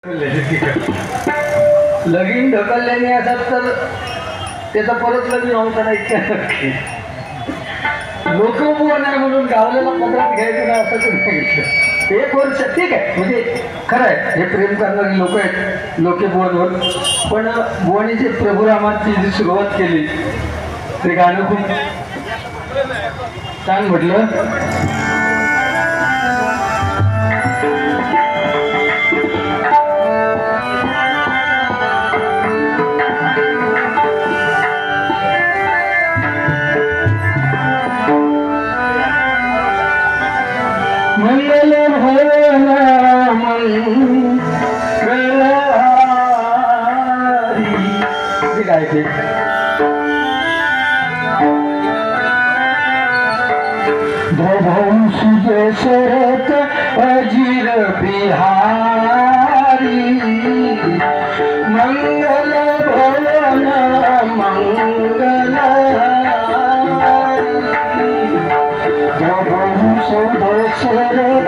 लगीन ढकलल्याने असतात तर त्याचा परत लगीन होता नाही इतक्या लोकबुवा नाही म्हणून गावल्याला पदरात घ्यायचं नाही असं तुम्ही सांगितलं. 1 वर्ष ठीक आहे, म्हणजे खरं आहे, हे प्रेम करणारे लोक आहेत लोकेबुवांवर. पण बुवानी जे प्रभू रामाची जी सुरुवात केली ते गाणं खूप छान म्हटलं. मंगल भवना मंगलारी काय ते भवंश दशरथ अजिर बिहारी मंगल भवन दशरथ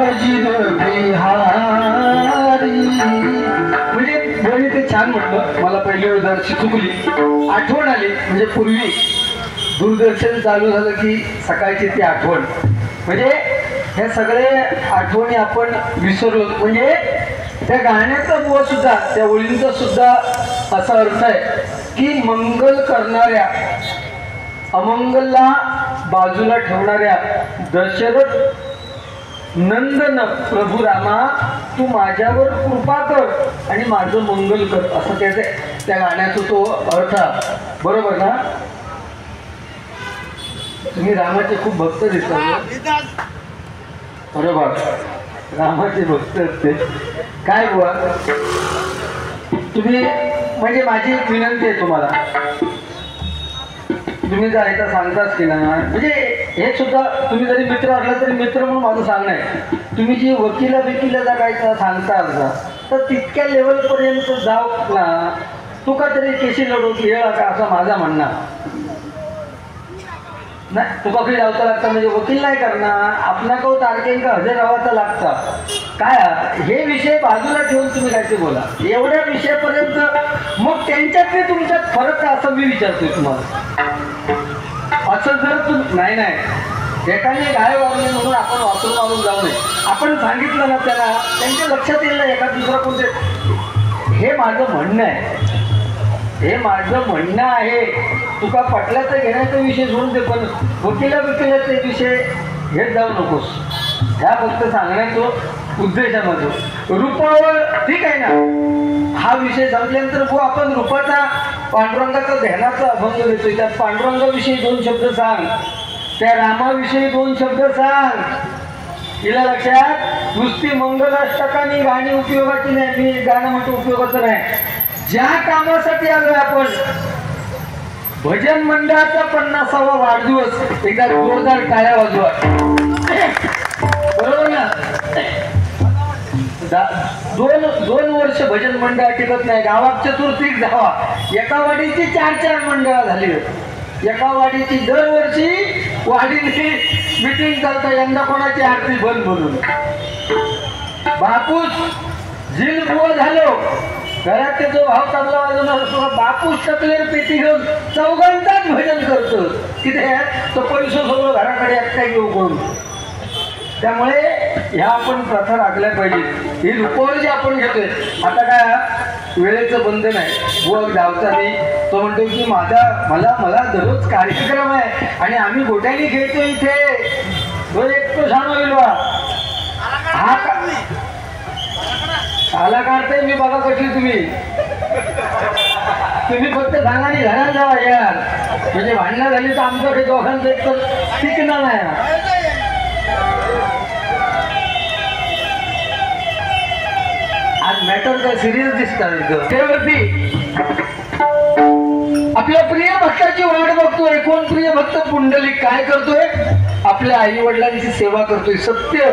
अजिर बिहारी. म्हणजे बोली ते छान म्हटलं. मला पहिली वेळची चुकली, आठवण आली. म्हणजे पूर्वी दूरदर्शन चालू झालं की सकाळची ती आठवण, म्हणजे हे सगळे आठवणी आपण विसरलो. म्हणजे त्या गाण्याचा बुवा सुद्धा, त्या ओळींचा सुद्धा असा अर्थ आहे की मंगल करणाऱ्या अमंगलला बाजूला ठेवणाऱ्या दशरथ नंदन प्रभू रामा तू माझ्यावर कृपा कर आणि माझं मंगल कर, असं त्या गाण्याचा तो अर्थ. बरोबर ना? तुम्ही रामाचे खूप भक्त दिसतात. अरे बाप, रामाचे भक्त असते काय बुवा तुम्ही. म्हणजे माझी एक विनंती आहे तुम्हाला, तुम्ही जर एकदा सांगताच की ना, म्हणजे हे सुद्धा तुम्ही जरी मित्र असला तरी मित्र म्हणून माझं सांगणं आहे, तुम्ही जी वकिला जागायचं सांगता अर्धा तर तितक्या लेवलपर्यंत जाऊ ना, तुका तरी केशी लढू येळा का असं माझा म्हणणं नाही. तुका काही लावता लागतं म्हणजे वकील नाही करणार, आपला कौ तारखेन का हजर राहायचा लागतं काय. हे विषय बाजूला ठेवून तुम्ही काय ते बोला एवढ्या विषयापर्यंत, मग त्यांच्यातले तुमच्यात फरक का असं मी विचारतोय तुम्हाला. असं जर नाही एकाने गाय वागले म्हणून आपण वाचून मारून जाऊ नये. आपण सांगितलं ना त्याला, त्यांच्या लक्षात येईल ना एका दुसरा कोणते. हे माझं म्हणणं आहे, हे माझं म्हणणं आहे. तुका पटल्याचं घेण्याचा विषय सोडून दे, पण वकिलाचे विषय घेत जाऊ नकोस. ह्या फक्त सांगण्याचं उद्देशामध्ये रूपावर ठीक आहे ना. हा विषय संपल्यानंतर हो आपण रूपाचा पांडुरंगाचा ध्यानाचा अभंग देतोय. त्यात पांडुरंगाविषयी 2 शब्द सांग, त्या रामाविषयी 2 शब्द सांग. तिला लक्षात, नुसती मंगलाष्टकानी गाणी उपयोगाची नाही. मी गाणं म्हणतो उपयोगाचं नाही. ज्या कामासाठी आलोय आपण, भजन मंडळाचा 50वा वाढदिवस, एकदा जोरदार टाळ्या वाजवा. बरोबर ना? 2 वर्ष भजन मंडळ टिकत नाही. गावात चतुर्थीक जावा, एका वाडीची 4 मंडळं झाली. एका वाडीची दरवर्षी वाडीची मिटिंग चालतं, यंदा कोणाची आरती बंद म्हणून. बापूस झिल बुवा झालो, घरात जो भाव चांगला वाजवणार बापूस टकलेर पेटी घेऊन चौघांचाच भजन करतो. तिथे तो पैसे सगळं घराकडे एकटा घेऊ करून. त्यामुळे ह्या आपण प्रथा राखल्या पाहिजे. ही रूपावर जी आपण घेतोय, आता काय वेळेचं बंधन आहे. बुवा धावतानी तो म्हणतो की मला दररोज कार्यक्रम आहे आणि आम्ही गोट्याने खेळतो इथे, तो एकटो छान होईल बा. हा आला काढताय मी बघा कशी तुम्ही फक्त सांगा आणि घरात जावा यार, म्हणजे भांडणं झाली तर आमच्याकडे दोघांचं एक तर टिकणार नाही. आज मॅटर काय सिरियस दिसतात इथं. त्यावरती आपल्या प्रिय भक्ताची वाट बघतोय. कोण प्रिय भक्त? पुंडलिक. काय करतोय? आपल्या आई वडिलांची सेवा करतोय. सत्य,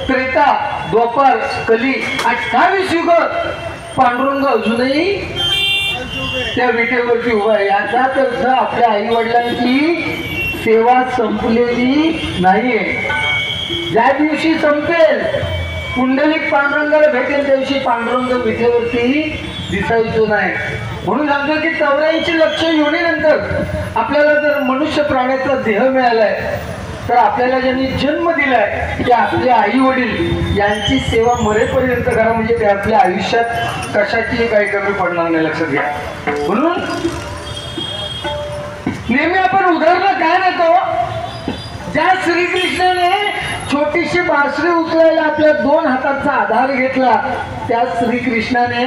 त्रेता, द्वापार, कली, 28 युग पांडुरंग अजूनही त्या विटेवरती उभा आहे. याचाच अर्थ आपल्या आई वडिलांची सेवा संपलेली नाहीये. ज्या दिवशी संपेल पुंडलिक पांडुरंगाला भेटेल त्या दिवशी पांडुरंग विठेवरती दिसायचो नाही. म्हणून सांगतो की 84 लक्ष योनीनंतर आपल्याला जर मनुष्य प्राण्याचा देह मिळालाय तर आपल्याला ज्यांनी जन्म दिलाय ते आपले आई वडील यांची सेवा मरेपर्यंत करा, म्हणजे ते आपल्या आयुष्यात कशाची काही कमी पडणार नाही, लक्षात घ्या. म्हणून नेहमी आपण उदाहरण काय देतो, ज्या श्रीकृष्णाने छोटीशी बासरी उचलायला आपल्या 2 हाताचा आधार घेतला त्या श्रीकृष्णाने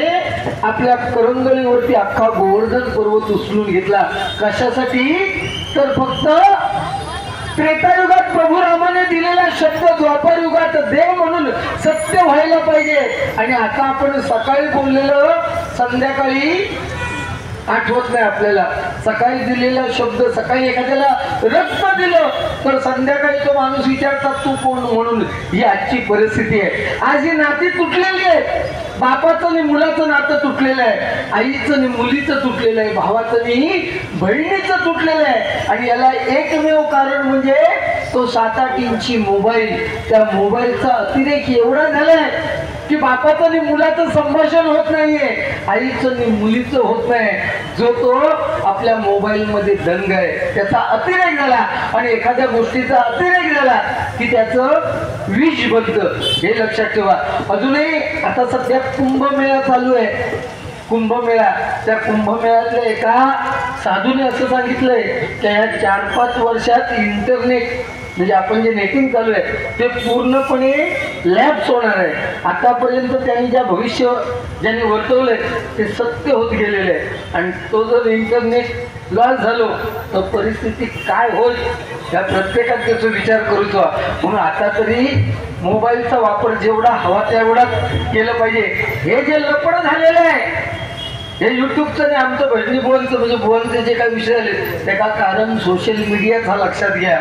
आपल्या करंगळीवरती अख्खा गोवर्धन पर्वत उचलून घेतला. कशासाठी? तर फक्त त्रेतायुगात प्रभू रामाने दिलेला शब्द द्वापर युगात देव म्हणून सत्य व्हायला पाहिजे. आणि आता आपण सकाळी बोललेलं संध्याकाळी आठवत नाही आपल्याला. सकाळी दिलेला शब्द, सकाळी एखाद्याला रक्त दिलं तर संध्याकाळी तो माणूस विचारतात तू कोण म्हणून. ही आजची परिस्थिती आहे. आज ही नाती तुटलेली आहे. बापाचं आणि मुलाचं नातं तुटलेलं आहे, आईचं आणि मुलीचं तुटलेलं आहे, भावाचं आणि बहिणीचं तुटलेलं आहे. आणि याला एकमेव कारण म्हणजे तो 7-8 इंची मोबाईल. त्या मोबाईलचा अतिरेक एवढा झालाय की बापाचं आणि मुलाचं संभाषण होत नाहीये, आईचं आणि मुलीचं होत नाही. जो तो आपल्या मोबाईल मध्ये दंग आहे, त्याचा अतिरेक झाला. आणि एखाद्या गोष्टीचा अतिरेक झाला की त्याचं विष बनतं, हे लक्षात ठेवा. अजूनही आता सध्या कुंभमेळा चालू आहे. कुंभमेळा, त्या कुंभमेळ्यातल्या एका साधूने असं सांगितलंय की या 4-5 वर्षात इंटरनेट म्हणजे आपण जे नेटिंग चालू आहे ते पूर्णपणे लॅप्स होणार आहे. आतापर्यंत त्यांनी ज्या भविष्य ज्यांनी वर्तवलंय ते सत्य होत गेलेलं आहे. आणि तो जर इंटरनेट लॉस झालो तर परिस्थिती काय होईल या प्रत्येकात त्याचा विचार करूचा. म्हणून आता तरी मोबाईलचा वापर जेवढा हवा तेवढा केलं पाहिजे. हे जे लपड झालेलं आहे हे युट्यूबचं आणि आमचं भजनी बोलचं म्हणजे बोलचे जे काही विषय आले त्याचा कारण सोशल मीडियाचा, लक्षात घ्या.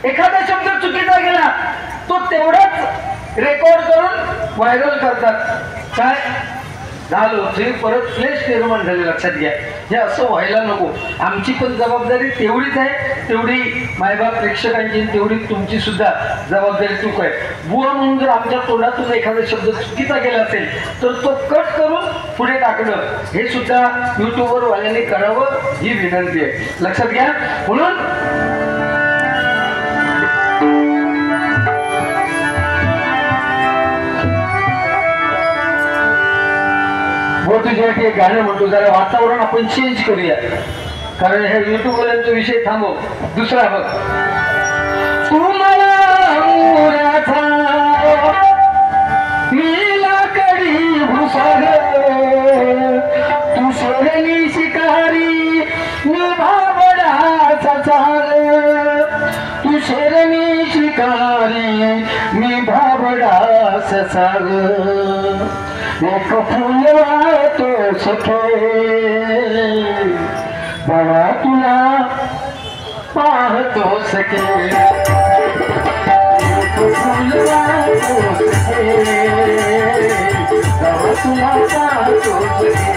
एखादा शब्द चुकीचा गेला तो तेवढाच रेकॉर्ड करून व्हायरल करतात. काय झालं तरी परत फ्लेश निर्माण झाले, लक्षात घ्या. हे असं व्हायला नको. आमची पण जबाबदारी तेवढीच आहे, तेवढी मायबाप प्रेक्षकांची, तेवढी तुमची सुद्धा जबाबदारी चूक आहे. बुवा म्हणून जर आमच्या तोंडातून एखादा शब्द चुकीचा गेला असेल तर तो कट करून पुढे टाकणं हे सुद्धा युट्यूबवर वाल्यांनी करावं ही विनंती आहे, लक्षात घ्या. म्हणून तुझ्यासाठी एक गाणं म्हणतो, जरा वातावरण आपण चेंज करूया, कारण ह्या युट्यूबवाल्यांचा विषय थांबव. दुसरा बघ, तुम्हाला नीला कडी भुसार तू सोडली शिकारी मी भाबडाचा चाल, तू शेरणी शिकारी मी भाबडाचा चाल, एक फूल वाळतो सखे बाळा तुला पाहतो सखे, एक फूल वाळतो सखे बाळा तुला पाहतो सखे,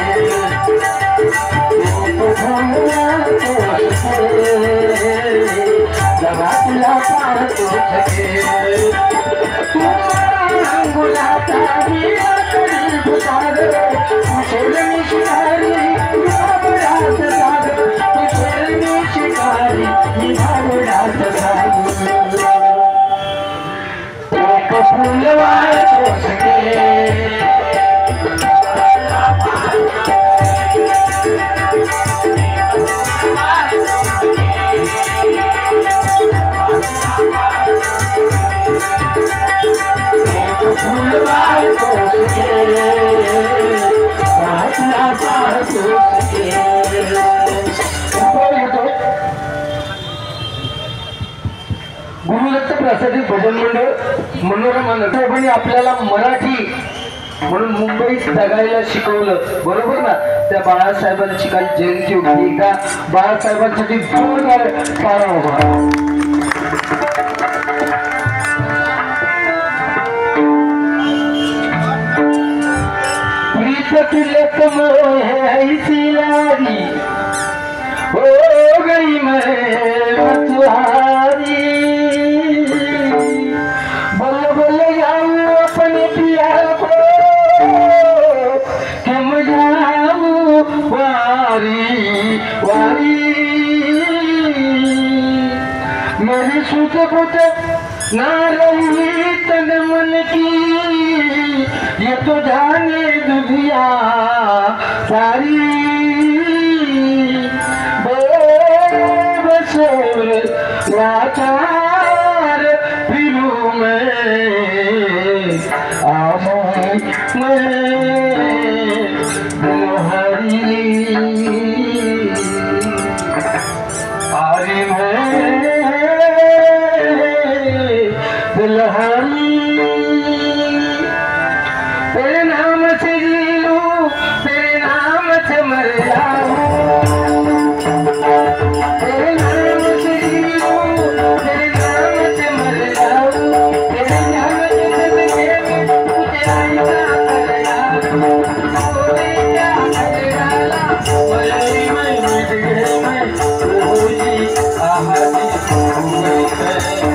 एक फूल वाळतो सखे बाळा तुला पाहतो सखे, गुलाचा शिकारी शिकारी एक फूल वाळतो सखे गुरुदत्त प्रासादिक भजन मंडळ मनोरमा नटराजने आपल्याला मराठी म्हणून मुंबईत जगायला शिकवलं, बरोबर ना. त्या बाळासाहेबांची काल जयंती होती. एकदा बाळासाहेबांसाठी जोरदार टाळ्या उभा. तिलक ऐसी लारी हो गई मैं तुम्हारी, बल बल जाऊं सुध बुध ना रही तन मन की, ये तो जाने दुनिया सारी। बेबस लाचार फिरूं मैं, आमों में हरी आरी में दुल्हनी। तेरे नाम से जी लूं, तेरे नाम से मर जाऊं, तेरे नाम से जी लूं, तेरे नाम से मर जाऊं, तेरे नाम से सदके में मुझे आईना कर जाऊं। तूने क्या कर डाला मलई में मिट गई मैं, ओ जी आहा जी हो गई मैं।